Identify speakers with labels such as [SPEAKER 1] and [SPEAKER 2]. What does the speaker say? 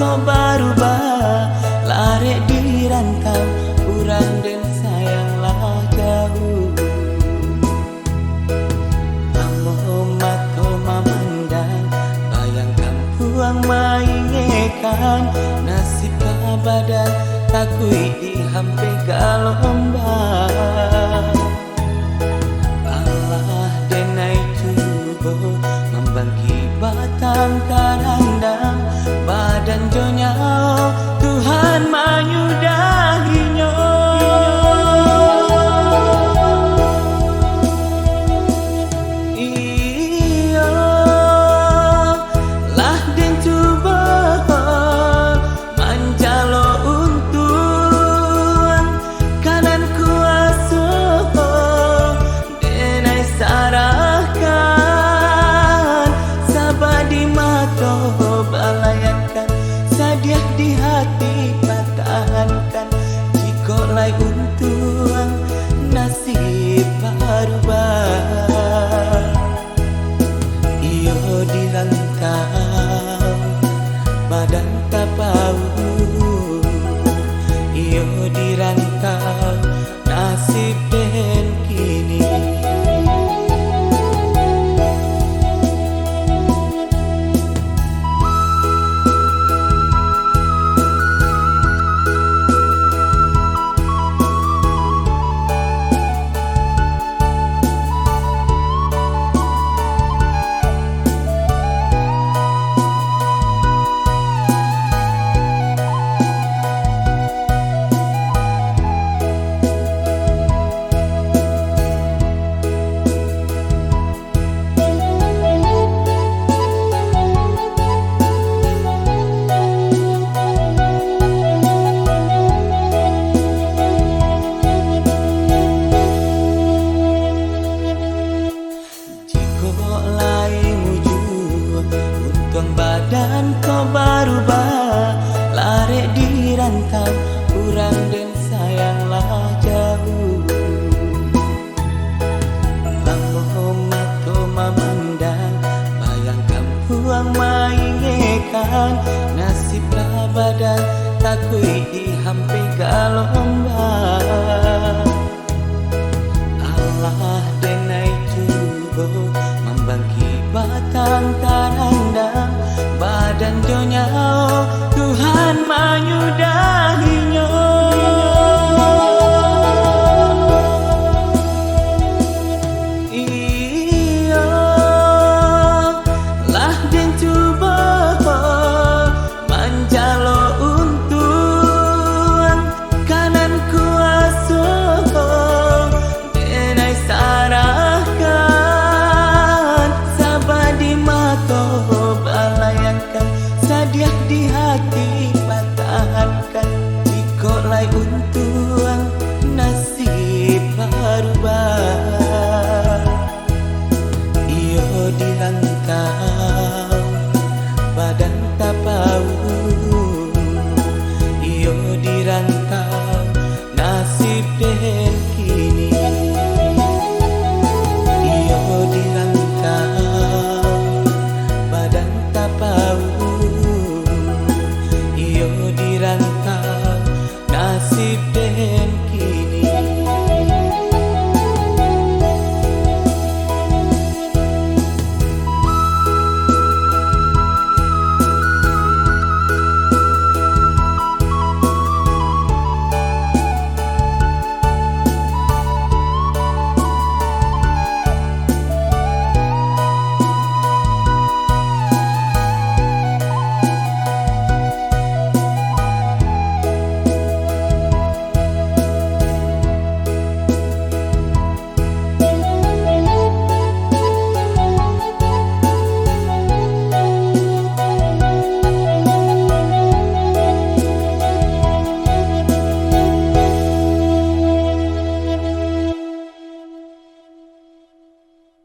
[SPEAKER 1] kau berubah, lari di rantau urang dan sayanglah jauh. Amo mato memandang, bayangkan huang maingekan, nasib badan takui di hampe galombang. Allah denai cubo membangki batang karandang, badan jonyao Tuhan menyudahinya. Iyo lah den cuba manjalo untung kanan kuasa denai sarahkan sabadi mato balayankan sadiah di hati pertahankan jika lai untung nasib berubah. Iyo di rantau badan tapau, iyo di rantau nasib den kini. Badan kau berubah, lari di rantau urang dan sayanglah jauh. Lambo mato memandang, bayangkan huang maingekan, nasib badan takui di hampe galombang. Allah denai cubo membangki batang karandang, badan jonyao Tuhan menyudahi.